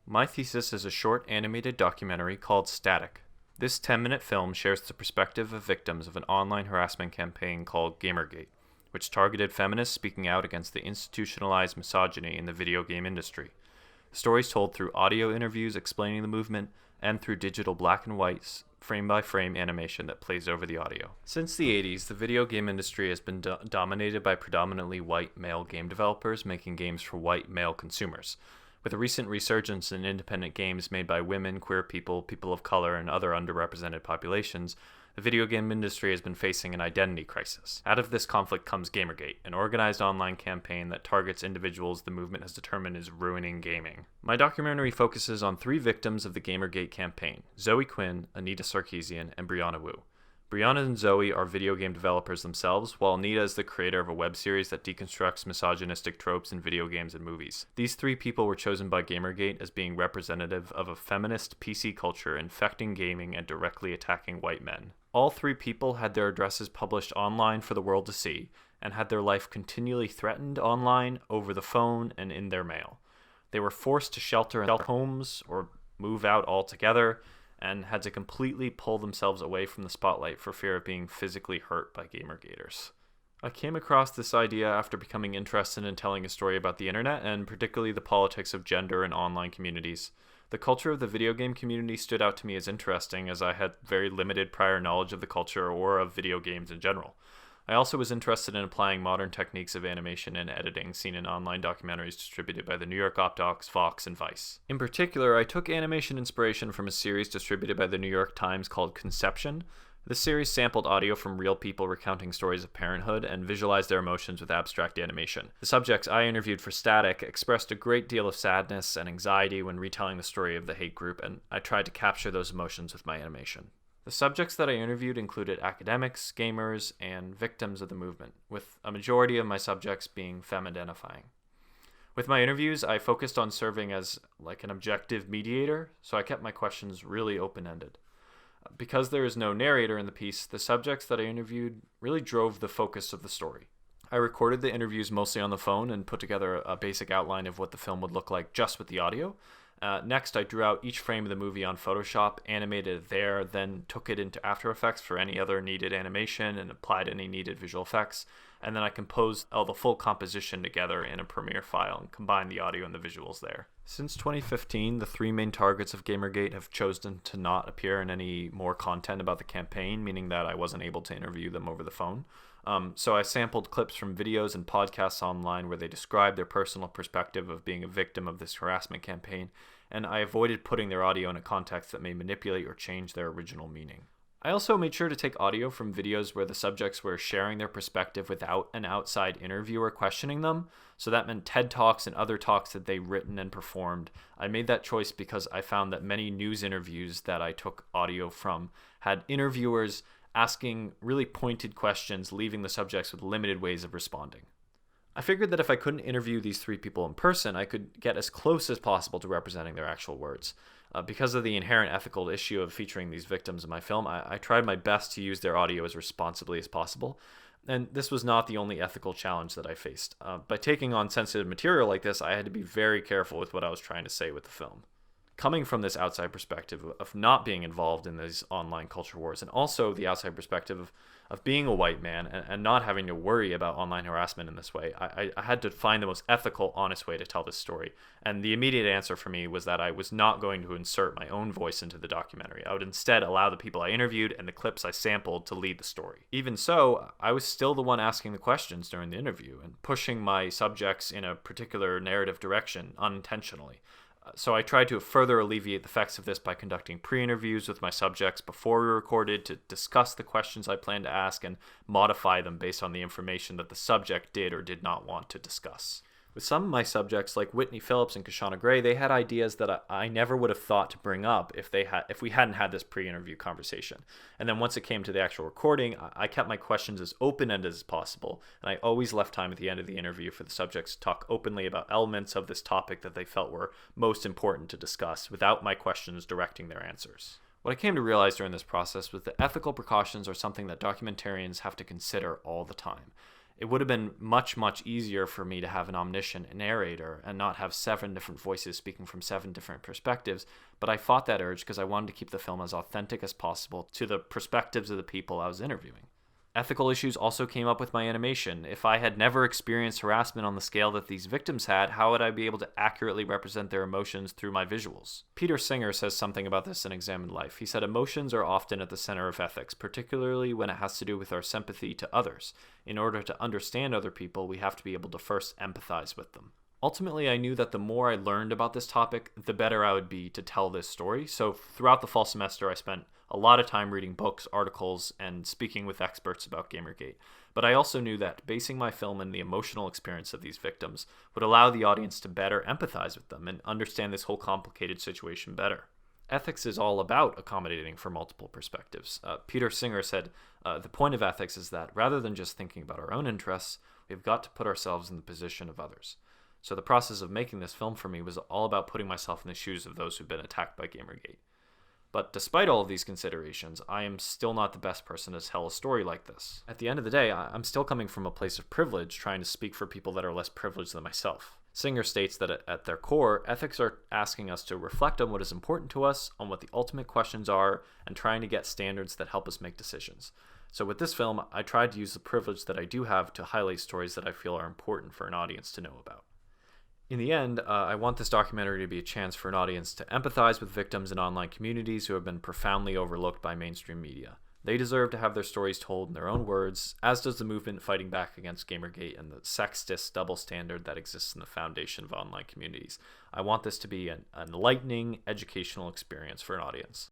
My thesis is a short animated documentary called Static. This 10-minute film shares the perspective of victims of an online harassment campaign called Gamergate, which targeted feminists speaking out against the institutionalized misogyny in the video game industry. The story is told through audio interviews explaining the movement and through digital black and white, frame-by-frame animation that plays over the audio. Since the 80s, the video game industry has been dominated by predominantly white male game developers making games for white male consumers. With a recent resurgence in independent games made by women, queer people, people of color, and other underrepresented populations, the video game industry has been facing an identity crisis. Out of this conflict comes Gamergate, an organized online campaign that targets individuals the movement has determined is ruining gaming. My documentary focuses on 3 victims of the Gamergate campaign: Zoe Quinn, Anita Sarkeesian, and Brianna Wu. Brianna and Zoe are video game developers themselves, while Anita is the creator of a web series that deconstructs misogynistic tropes in video games and movies. These 3 people were chosen by Gamergate as being representative of a feminist PC culture infecting gaming and directly attacking white men. All 3 people had their addresses published online for the world to see, and had their life continually threatened online, over the phone, and in their mail. They were forced to shelter in their homes or move out altogether, and had to completely pull themselves away from the spotlight for fear of being physically hurt by Gamergaters. I came across this idea after becoming interested in telling a story about the internet, and particularly the politics of gender in online communities. The culture of the video game community stood out to me as interesting, as I had very limited prior knowledge of the culture or of video games in general. I also was interested in applying modern techniques of animation and editing seen in online documentaries distributed by the New York Opdocs, Fox, and Vice. In particular, I took animation inspiration from a series distributed by the New York Times called Conception. The series sampled audio from real people recounting stories of parenthood and visualized their emotions with abstract animation. The subjects I interviewed for Static expressed a great deal of sadness and anxiety when retelling the story of the hate group, and I tried to capture those emotions with my animation. The subjects that I interviewed included academics, gamers, and victims of the movement, with a majority of my subjects being femme-identifying. With my interviews, I focused on serving as an objective mediator, so I kept my questions really open-ended. Because there is no narrator in the piece, the subjects that I interviewed really drove the focus of the story. I recorded the interviews mostly on the phone and put together a basic outline of what the film would look like just with the audio. Next, I drew out each frame of the movie on Photoshop, animated it there, then took it into After Effects for any other needed animation and applied any needed visual effects, and then I composed all the full composition together in a Premiere file and combined the audio and the visuals there. Since 2015, the 3 main targets of Gamergate have chosen to not appear in any more content about the campaign, meaning that I wasn't able to interview them over the phone. So I sampled clips from videos and podcasts online where they described their personal perspective of being a victim of this harassment campaign, and I avoided putting their audio in a context that may manipulate or change their original meaning. I also made sure to take audio from videos where the subjects were sharing their perspective without an outside interviewer questioning them, so that meant TED Talks and other talks that they'd written and performed. I made that choice because I found that many news interviews that I took audio from had interviewers asking really pointed questions, leaving the subjects with limited ways of responding. I figured that if I couldn't interview these 3 people in person, I could get as close as possible to representing their actual words. Because of the inherent ethical issue of featuring these victims in my film, I tried my best to use their audio as responsibly as possible. And this was not the only ethical challenge that I faced. By taking on sensitive material like this, I had to be very careful with what I was trying to say with the film. Coming from this outside perspective of not being involved in these online culture wars, and also the outside perspective of being a white man and not having to worry about online harassment in this way, I had to find the most ethical, honest way to tell this story. And the immediate answer for me was that I was not going to insert my own voice into the documentary. I would instead allow the people I interviewed and the clips I sampled to lead the story. Even so, I was still the one asking the questions during the interview and pushing my subjects in a particular narrative direction unintentionally. So I tried to further alleviate the effects of this by conducting pre-interviews with my subjects before we recorded to discuss the questions I planned to ask and modify them based on the information that the subject did or did not want to discuss. With some of my subjects, like Whitney Phillips and Kashana Gray, they had ideas that I never would have thought to bring up if we hadn't had this pre-interview conversation. And then once it came to the actual recording, I kept my questions as open-ended as possible, and I always left time at the end of the interview for the subjects to talk openly about elements of this topic that they felt were most important to discuss, without my questions directing their answers. What I came to realize during this process was that ethical precautions are something that documentarians have to consider all the time. It would have been much, much easier for me to have an omniscient narrator and not have 7 different voices speaking from 7 different perspectives, but I fought that urge because I wanted to keep the film as authentic as possible to the perspectives of the people I was interviewing. Ethical issues also came up with my animation. If I had never experienced harassment on the scale that these victims had, how would I be able to accurately represent their emotions through my visuals? Peter Singer says something about this in Examined Life. He said, emotions are often at the center of ethics, particularly when it has to do with our sympathy to others. In order to understand other people, we have to be able to first empathize with them. Ultimately, I knew that the more I learned about this topic, the better I would be to tell this story. So throughout the fall semester, I spent a lot of time reading books, articles, and speaking with experts about Gamergate. But I also knew that basing my film in the emotional experience of these victims would allow the audience to better empathize with them and understand this whole complicated situation better. Ethics is all about accommodating for multiple perspectives. Peter Singer said, the point of ethics is that rather than just thinking about our own interests, we've got to put ourselves in the position of others. So the process of making this film for me was all about putting myself in the shoes of those who've been attacked by Gamergate. But despite all of these considerations, I am still not the best person to tell a story like this. At the end of the day, I'm still coming from a place of privilege, trying to speak for people that are less privileged than myself. Singer states that at their core, ethics are asking us to reflect on what is important to us, on what the ultimate questions are, and trying to get standards that help us make decisions. So with this film, I tried to use the privilege that I do have to highlight stories that I feel are important for an audience to know about. In the end, I want this documentary to be a chance for an audience to empathize with victims in online communities who have been profoundly overlooked by mainstream media. They deserve to have their stories told in their own words, as does the movement fighting back against Gamergate and the sexist double standard that exists in the foundation of online communities. I want this to be an enlightening, educational experience for an audience.